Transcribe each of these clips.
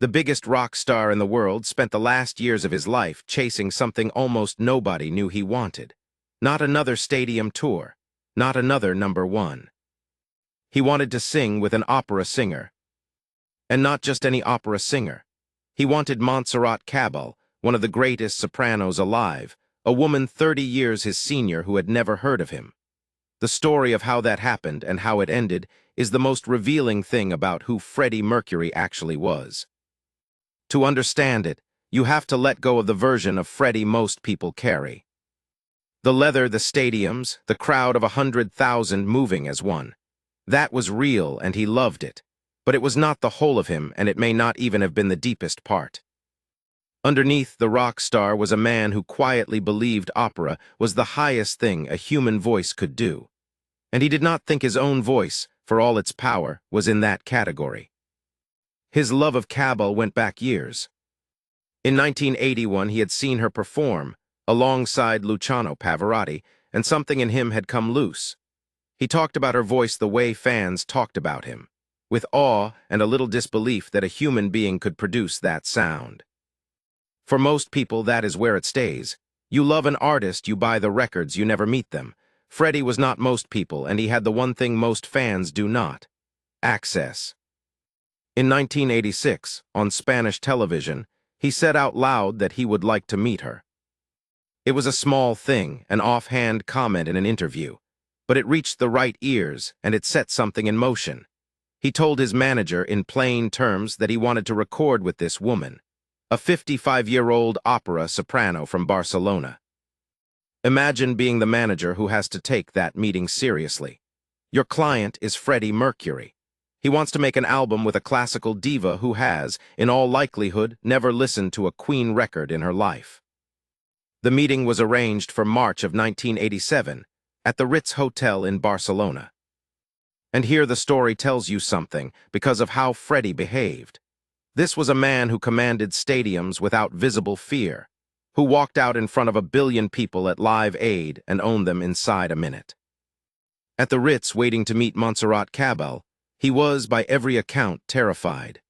The biggest rock star in the world spent the last years of his life chasing something almost nobody knew he wanted. Not another stadium tour, not another number one. He wanted to sing with an opera singer. And not just any opera singer. He wanted Montserrat Caballe, one of the greatest sopranos alive, a woman 30 years his senior who had never heard of him. The story of how that happened and how it ended is the most revealing thing about who Freddie Mercury actually was. To understand it, you have to let go of the version of Freddie most people carry. The leather, the stadiums, the crowd of 100,000 moving as one. That was real and he loved it. But it was not the whole of him, and it may not even have been the deepest part. Underneath the rock star was a man who quietly believed opera was the highest thing a human voice could do. And he did not think his own voice, for all its power, was in that category. His love of Caballe went back years. In 1981, he had seen her perform, alongside Luciano Pavarotti, and something in him had come loose. He talked about her voice the way fans talked about him, with awe and a little disbelief that a human being could produce that sound. For most people, that is where it stays. You love an artist, you buy the records, you never meet them. Freddie was not most people, and he had the one thing most fans do not: access. In 1986, on Spanish television, he said out loud that he would like to meet her. It was a small thing, an offhand comment in an interview, but it reached the right ears and it set something in motion. He told his manager in plain terms that he wanted to record with this woman, a 55-year-old opera soprano from Barcelona. Imagine being the manager who has to take that meeting seriously. Your client is Freddie Mercury. He wants to make an album with a classical diva who has, in all likelihood, never listened to a Queen record in her life. The meeting was arranged for March of 1987 at the Ritz Hotel in Barcelona. And here the story tells you something because of how Freddie behaved. This was a man who commanded stadiums without visible fear, who walked out in front of 1 billion people at Live Aid and owned them inside a minute. At the Ritz, waiting to meet Montserrat Caballe, he was, by every account, terrified.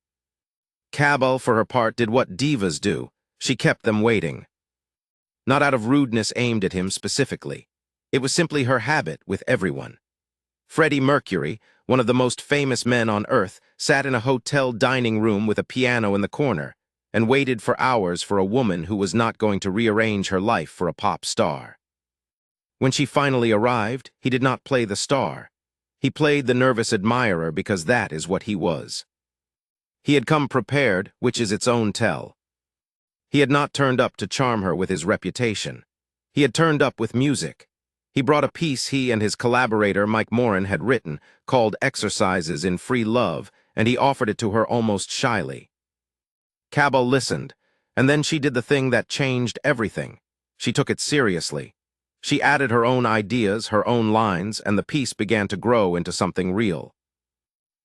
Caballe, for her part, did what divas do. She kept them waiting. Not out of rudeness aimed at him specifically. It was simply her habit with everyone. Freddie Mercury, one of the most famous men on earth, sat in a hotel dining room with a piano in the corner and waited for hours for a woman who was not going to rearrange her life for a pop star. When she finally arrived, he did not play the star. He played the nervous admirer because that is what he was. He had come prepared, which is its own tell. He had not turned up to charm her with his reputation. He had turned up with music. He brought a piece he and his collaborator Mike Morin had written called Exercises in Free Love, and he offered it to her almost shyly. Caballe listened, and then she did the thing that changed everything. She took it seriously. She added her own ideas, her own lines, and the piece began to grow into something real.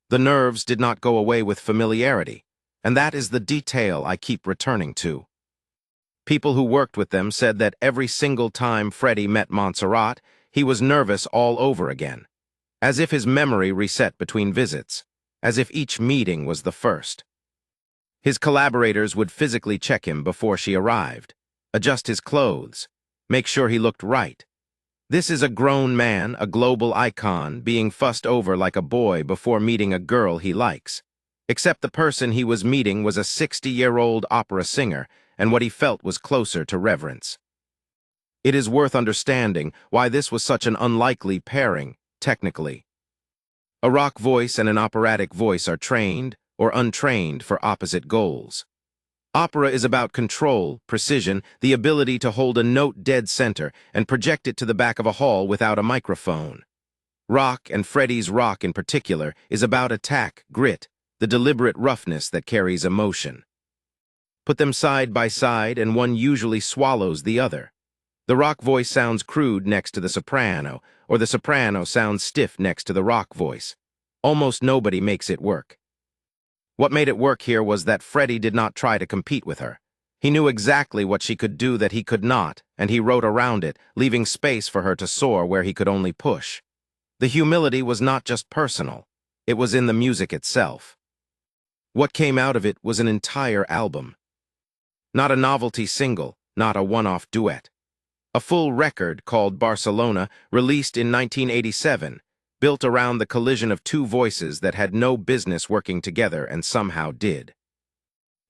The nerves did not go away with familiarity, and that is the detail I keep returning to. People who worked with them said that every single time Freddie met Montserrat, he was nervous all over again, as if his memory reset between visits, as if each meeting was the first. His collaborators would physically check him before she arrived, adjust his clothes, make sure he looked right. This is a grown man, a global icon, being fussed over like a boy before meeting a girl he likes. Except the person he was meeting was a 60-year-old opera singer, and what he felt was closer to reverence. It is worth understanding why this was such an unlikely pairing, technically. A rock voice and an operatic voice are trained or untrained for opposite goals. Opera is about control, precision, the ability to hold a note dead center and project it to the back of a hall without a microphone. Rock, and Freddie's rock in particular, is about attack, grit, the deliberate roughness that carries emotion. Put them side by side and one usually swallows the other. The rock voice sounds crude next to the soprano, or the soprano sounds stiff next to the rock voice. Almost nobody makes it work. What made it work here was that Freddie did not try to compete with her. He knew exactly what she could do that he could not, and he wrote around it, leaving space for her to soar where he could only push. The humility was not just personal. It was in the music itself. What came out of it was an entire album. Not a novelty single, not a one-off duet. A full record called Barcelona, released in 1987, built around the collision of two voices that had no business working together and somehow did.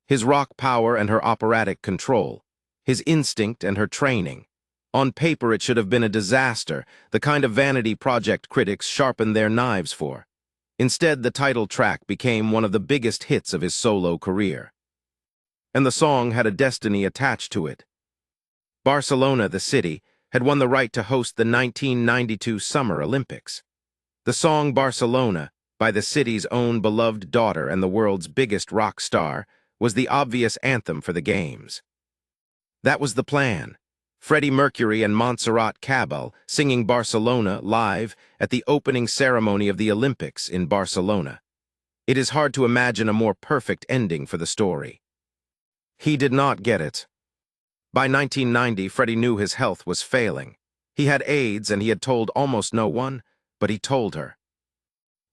His rock power and her operatic control, his instinct and her training. On paper it should have been a disaster, the kind of vanity project critics sharpen their knives for. Instead, the title track became one of the biggest hits of his solo career. And the song had a destiny attached to it. Barcelona, the city, had won the right to host the 1992 Summer Olympics. The song Barcelona, by the city's own beloved daughter and the world's biggest rock star, was the obvious anthem for the Games. That was the plan. Freddie Mercury and Montserrat Caballe singing Barcelona live at the opening ceremony of the Olympics in Barcelona. It is hard to imagine a more perfect ending for the story. He did not get it. By 1990, Freddie knew his health was failing. He had AIDS and he had told almost no one, but he told her.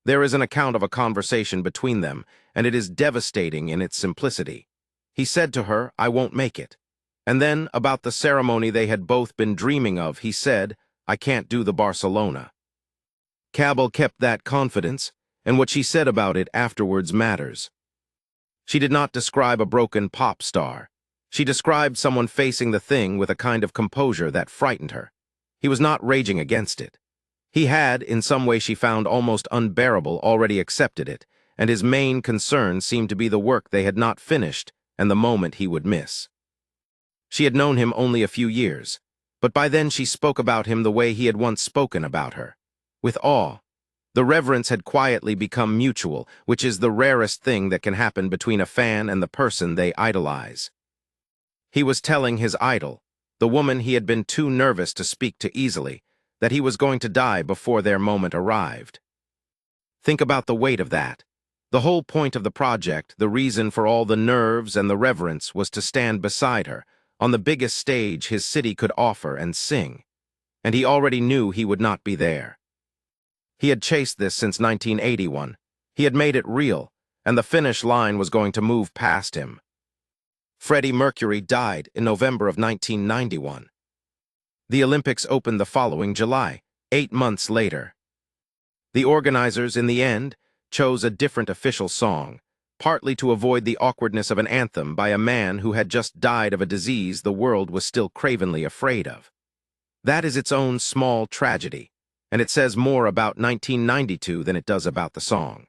There is an account of a conversation between them, and it is devastating in its simplicity. He said to her, "I won't make it." And then, about the ceremony they had both been dreaming of, he said, "I can't do the Barcelona." Caballe kept that confidence, and what she said about it afterwards matters. She did not describe a broken pop star. She described someone facing the thing with a kind of composure that frightened her. He was not raging against it. He had, in some way she found almost unbearable, already accepted it, and his main concern seemed to be the work they had not finished and the moment he would miss. She had known him only a few years, but by then she spoke about him the way he had once spoken about her, with awe. The reverence had quietly become mutual, which is the rarest thing that can happen between a fan and the person they idolize. He was telling his idol, the woman he had been too nervous to speak to easily, that he was going to die before their moment arrived. Think about the weight of that. The whole point of the project, the reason for all the nerves and the reverence, was to stand beside her, on the biggest stage his city could offer, and sing. And he already knew he would not be there. He had chased this since 1981. He had made it real, and the finish line was going to move past him. Freddie Mercury died in November of 1991. The Olympics opened the following July, 8 months later. The organizers, in the end, chose a different official song, partly to avoid the awkwardness of an anthem by a man who had just died of a disease the world was still cravenly afraid of. That is its own small tragedy, and it says more about 1992 than it does about the song.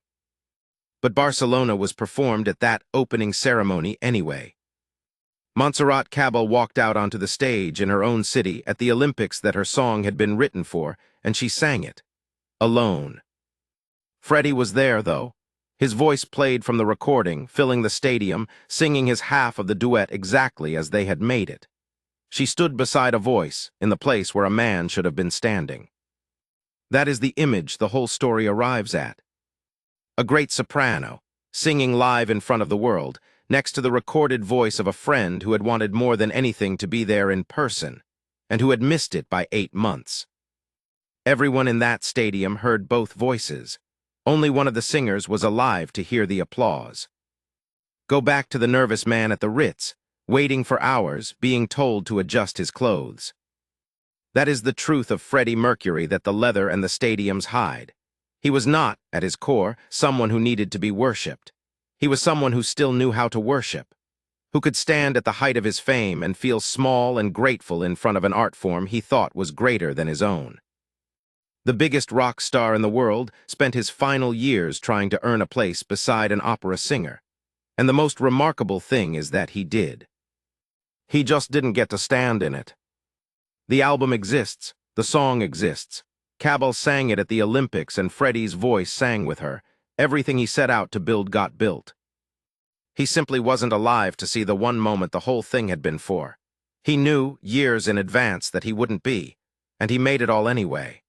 But Barcelona was performed at that opening ceremony anyway. Montserrat Caballe walked out onto the stage in her own city at the Olympics that her song had been written for, and she sang it, alone. Freddie was there, though. His voice played from the recording, filling the stadium, singing his half of the duet exactly as they had made it. She stood beside a voice, in the place where a man should have been standing. That is the image the whole story arrives at. A great soprano, singing live in front of the world, next to the recorded voice of a friend who had wanted more than anything to be there in person, and who had missed it by 8 months. Everyone in that stadium heard both voices. Only one of the singers was alive to hear the applause. Go back to the nervous man at the Ritz, waiting for hours, being told to adjust his clothes. That is the truth of Freddie Mercury that the leather and the stadiums hide. He was not, at his core, someone who needed to be worshipped. He was someone who still knew how to worship, who could stand at the height of his fame and feel small and grateful in front of an art form he thought was greater than his own. The biggest rock star in the world spent his final years trying to earn a place beside an opera singer, and the most remarkable thing is that he did. He just didn't get to stand in it. The album exists, the song exists. Caballe sang it at the Olympics and Freddie's voice sang with her. Everything he set out to build got built. He simply wasn't alive to see the one moment the whole thing had been for. He knew, years in advance, that he wouldn't be, and he made it all anyway.